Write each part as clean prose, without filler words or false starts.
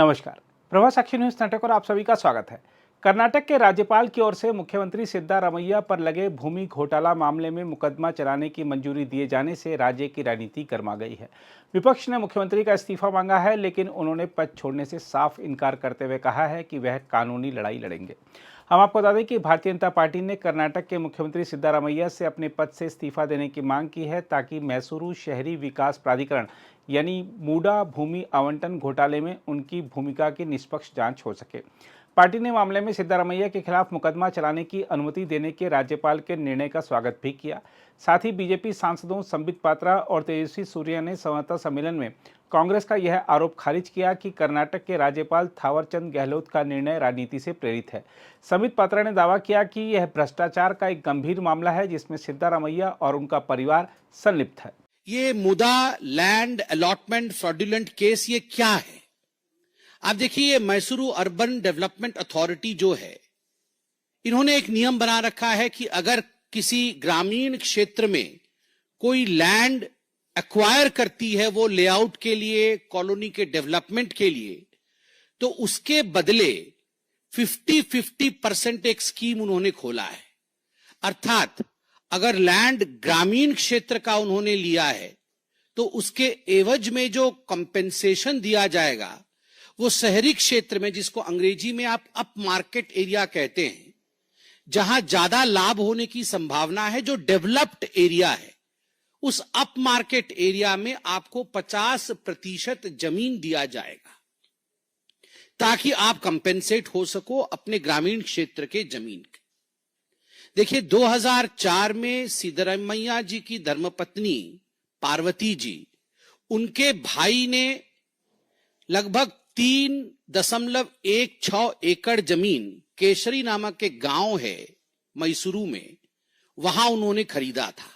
नमस्कार। प्रभा साक्षी न्यूज नाटक और आप सभी का स्वागत है। कर्नाटक के राज्यपाल की ओर से मुख्यमंत्री सिद्धारमैया पर लगे भूमि घोटाला मामले में मुकदमा चलाने की मंजूरी दिए जाने से राज्य की राजनीति गर्मा गई है। विपक्ष ने मुख्यमंत्री का इस्तीफा मांगा है, लेकिन उन्होंने पद छोड़ने से साफ इनकार करते हुए कहा है कि वह कानूनी लड़ाई लड़ेंगे। हम आपको बता दें कि भारतीय जनता पार्टी ने कर्नाटक के मुख्यमंत्री सिद्धारमैया से अपने पद से इस्तीफा देने की मांग की है, ताकि मैसूरू शहरी विकास प्राधिकरण यानी मूडा भूमि आवंटन घोटाले में उनकी भूमिका की निष्पक्ष जांच हो सके। पार्टी ने मामले में सिद्धारमैया के खिलाफ मुकदमा चलाने की अनुमति देने के राज्यपाल के निर्णय का स्वागत भी किया। साथ ही बीजेपी सांसदों संबित पात्रा और तेजस्वी सूर्या ने संवाददाता सम्मेलन में कांग्रेस का यह आरोप खारिज किया कि कर्नाटक के राज्यपाल थावरचंद गहलोत का निर्णय राजनीति से प्रेरित है। संबित पात्रा ने दावा किया कि यह भ्रष्टाचार का एक गंभीर मामला है, जिसमें सिद्धारमैया और उनका परिवार संलिप्त है। ये मुदा लैंड अलॉटमेंट फ्रॉडुलेंट केस ये क्या है? आप देखिए, ये मैसूरू अर्बन डेवलपमेंट अथॉरिटी जो है, इन्होंने एक नियम बना रखा है कि अगर किसी ग्रामीण क्षेत्र में कोई लैंड एक्वायर करती है वो लेआउट के लिए, कॉलोनी के डेवलपमेंट के लिए, तो उसके बदले 50-50% एक स्कीम उन्होंने खोला है। अर्थात अगर लैंड ग्रामीण क्षेत्र का उन्होंने लिया है तो उसके एवज में जो कंपेंसेशन दिया जाएगा वो शहरी क्षेत्र में, जिसको अंग्रेजी में आप अप मार्केट एरिया कहते हैं, जहां ज्यादा लाभ होने की संभावना है, जो डेवलप्ड एरिया है, उस अप मार्केट एरिया में आपको 50% जमीन दिया जाएगा ताकि आप कंपेंसेट हो सको अपने ग्रामीण क्षेत्र के जमीन के। देखिए, 2004 में सिद्धरमैया जी की धर्मपत्नी पार्वती जी, उनके भाई ने लगभग 3.16 एकड़ जमीन केसरी नामक एक गांव है मैसूरू में, वहां उन्होंने खरीदा था।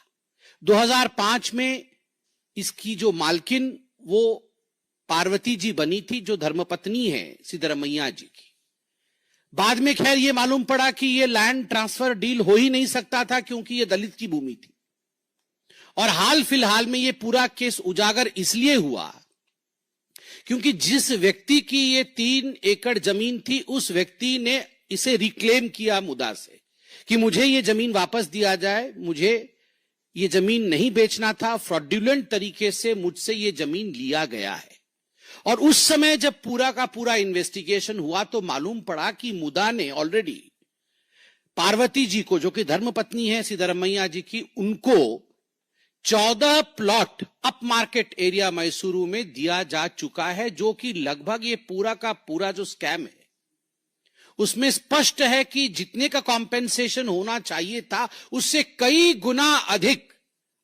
2005 में इसकी जो मालकिन वो पार्वती जी बनी थी, जो धर्मपत्नी है सिद्धरमैया जी की। बाद में खैर ये मालूम पड़ा कि ये लैंड ट्रांसफर डील हो ही नहीं सकता था, क्योंकि ये दलित की भूमि थी। और हाल फिलहाल में ये पूरा केस उजागर इसलिए हुआ क्योंकि जिस व्यक्ति की ये 3 एकड़ जमीन थी, उस व्यक्ति ने इसे रिक्लेम किया मुद्दा से कि मुझे ये जमीन वापस दिया जाए, मुझे ये जमीन नहीं बेचना था, फ्रॉडुलेंट तरीके से मुझसे ये जमीन लिया गया है। और उस समय जब पूरा का पूरा इन्वेस्टिगेशन हुआ तो मालूम पड़ा कि मुदा ने ऑलरेडी पार्वती जी को, जो कि धर्मपत्नी है सिद्धरमैया जी की, उनको 14 plot up market area Mysuru में दिया जा चुका है, जो कि लगभग ये पूरा का पूरा जो स्कैम है उसमें स्पष्ट है कि जितने का कॉम्पेंसेशन होना चाहिए था उससे कई गुना अधिक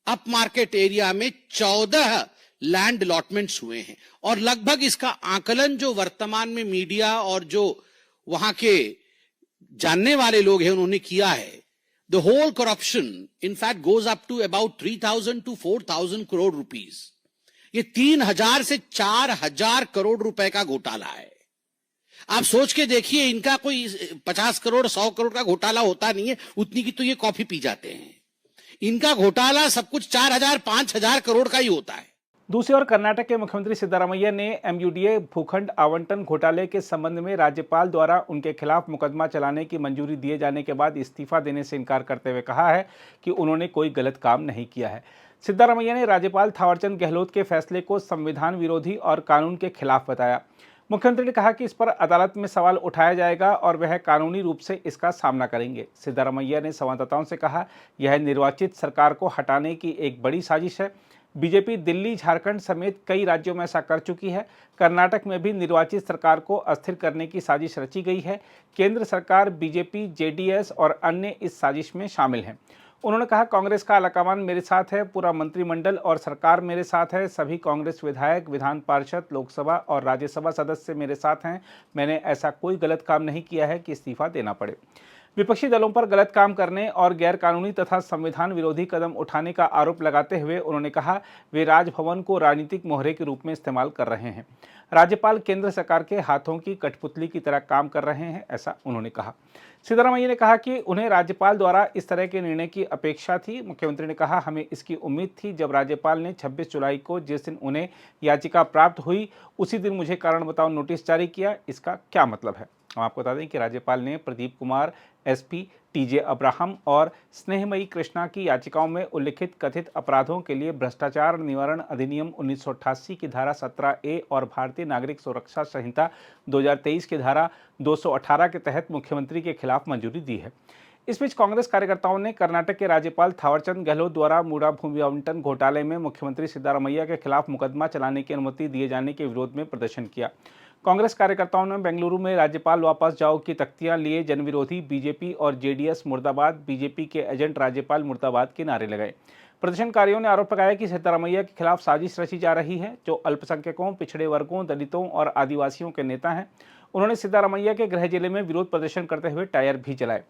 अप मार्केट एरिया में 14 लैंड अलॉटमेंट्स हुए हैं। और लगभग इसका आकलन जो वर्तमान में मीडिया और जो वहां के जानने वाले लोग हैं उन्होंने किया है, the whole corruption in fact goes up to about 3,000 to 4,000 crore rupees. ये 3,000 से 4,000 करोड़ रुपए का घोटाला है। आप सोच के देखिए, इनका कोई 50 करोड़ 100 करोड़ का घोटाला होता नहीं है, उतनी की तो ये कॉफी पी जाते हैं। इनका घोटाला सब कुछ 4,000 5,000 करोड़ का ही होता है। दूसरी ओर कर्नाटक के मुख्यमंत्री सिद्धारमैया ने एमयूडीए भूखंड आवंटन घोटाले के संबंध में राज्यपाल द्वारा उनके खिलाफ मुकदमा चलाने की मंजूरी दिए जाने के बाद इस्तीफा देने से इनकार करते हुए कहा है कि उन्होंने कोई गलत काम नहीं किया है। सिद्धारमैया ने राज्यपाल थावरचंद गहलोत के फैसले को संविधान विरोधी और कानून के खिलाफ बताया। मुख्यमंत्री ने कहा कि इस पर अदालत में सवाल उठाया जाएगा और वह कानूनी रूप से इसका सामना करेंगे। सिद्धारमैया ने संवाददाताओं से कहा, यह निर्वाचित सरकार को हटाने की एक बड़ी साजिश है। बीजेपी दिल्ली, झारखंड समेत कई राज्यों में ऐसा कर चुकी है। कर्नाटक में भी निर्वाचित सरकार को अस्थिर करने की साजिश रची गई है। केंद्र सरकार, बीजेपी, जेडीएस और अन्य इस साजिश में शामिल हैं। उन्होंने कहा, कांग्रेस का आलाकमान मेरे साथ है, पूरा मंत्रिमंडल और सरकार मेरे साथ है, सभी कांग्रेस विधायक, विधान पार्षद, लोकसभा और राज्यसभा सदस्य मेरे साथ हैं। मैंने ऐसा कोई गलत काम नहीं किया है कि इस्तीफा देना पड़े। विपक्षी दलों पर गलत काम करने और गैर कानूनी तथा संविधान विरोधी कदम उठाने का आरोप लगाते हुए उन्होंने कहा वे राजभवन को राजनीतिक मोहरे के रूप में इस्तेमाल कर रहे हैं। राज्यपाल केंद्र सरकार के हाथों की कठपुतली की तरह काम कर रहे हैं, ऐसा उन्होंने कहा। सिद्धारमैया ने कहा कि उन्हें राज्यपाल द्वारा इस तरह के निर्णय की अपेक्षा थी। मुख्यमंत्री ने कहा, हमें इसकी उम्मीद थी। जब राज्यपाल ने 26 जुलाई को जिस दिन उन्हें याचिका प्राप्त हुई उसी दिन मुझे कारण बताओ नोटिस जारी किया। इसका क्या मतलब है? हम आपको बता दें कि राज्यपाल ने Pradeep Kumar, SP TJ Abraham और स्नेहमयी कृष्णा की याचिकाओं में उल्लिखित कथित अपराधों के लिए भ्रष्टाचार निवारण अधिनियम 1988 की धारा 17A और भारतीय नागरिक सुरक्षा संहिता 2023 की धारा 218 के तहत मुख्यमंत्री के खिलाफ मंजूरी दी है। इस बीच कांग्रेस कार्यकर्ताओं ने कर्नाटक के राज्यपाल थावरचंद गहलोत द्वारा मूडा भूमि आवंटन घोटाले में मुख्यमंत्री सिद्धारमैया के खिलाफ मुकदमा चलाने की अनुमति दिए जाने के विरोध में प्रदर्शन किया। कांग्रेस कार्यकर्ताओं ने बेंगलुरु में राज्यपाल वापस जाओ की तख्तियां लिए जनविरोधी बीजेपी और जेडीएस मुर्दाबाद, बीजेपी के एजेंट राज्यपाल मुर्दाबाद के नारे लगाए। प्रदर्शनकारियों ने आरोप लगाया कि सिद्धारमैया के खिलाफ साजिश रची जा रही है, जो अल्पसंख्यकों, पिछड़े वर्गों, दलितों और आदिवासियों के नेता हैं। उन्होंने सिद्धारमैया के गृह जिले में विरोध प्रदर्शन करते हुए टायर भी जलाए।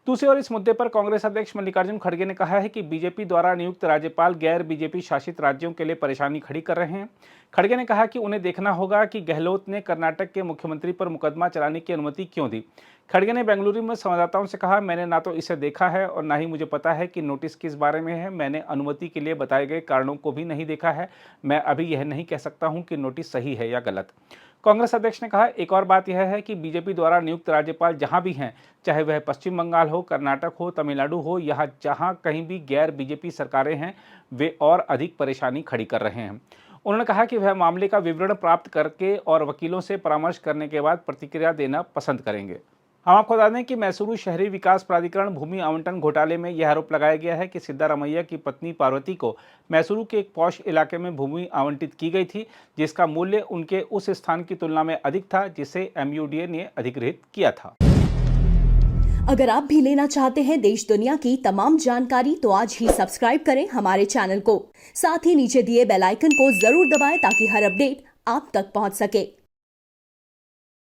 दूसरी ओर इस मुद्दे पर कांग्रेस अध्यक्ष मल्लिकार्जुन खड़गे ने कहा है कि बीजेपी द्वारा नियुक्त राज्यपाल गैर बीजेपी शासित राज्यों के लिए परेशानी खड़ी कर रहे हैं। खड़गे ने कहा कि उन्हें देखना होगा कि गहलोत ने कर्नाटक के मुख्यमंत्री पर मुकदमा चलाने की अनुमति क्यों दी। खड़गे ने बेंगलुरु में संवाददाताओं से कहा, मैंने ना तो इसे देखा है और ना ही मुझे पता है कि नोटिस किस बारे में है। मैंने अनुमति के लिए बताए गए कारणों को भी नहीं देखा है। मैं अभी यह नहीं कह सकता हूं कि नोटिस सही है या गलत। कांग्रेस अध्यक्ष ने कहा, एक और बात यह है कि बीजेपी द्वारा नियुक्त राज्यपाल जहां भी हैं, चाहे वह पश्चिम बंगाल हो, कर्नाटक हो, तमिलनाडु हो, यहाँ जहां कहीं भी गैर बीजेपी सरकारें हैं, वे और अधिक परेशानी खड़ी कर रहे हैं। उन्होंने कहा कि वह मामले का विवरण प्राप्त करके और वकीलों से परामर्श करने के बाद प्रतिक्रिया देना पसंद करेंगे। हम आपको बता दें कि मैसूरू शहरी विकास प्राधिकरण भूमि आवंटन घोटाले में यह आरोप लगाया गया है कि सिद्धारमैया की पत्नी पार्वती को मैसूरू के एक पॉश इलाके में भूमि आवंटित की गई थी, जिसका मूल्य उनके उस स्थान की तुलना में अधिक था जिसे MUDA ने अधिग्रहित किया था। अगर आप भी लेना चाहते हैं देश दुनिया की तमाम जानकारी तो आज ही सब्सक्राइब करें हमारे चैनल को। साथ ही नीचे दिए बेल आइकन को जरूर दबाएं ताकि हर अपडेट आप तक पहुंच सके।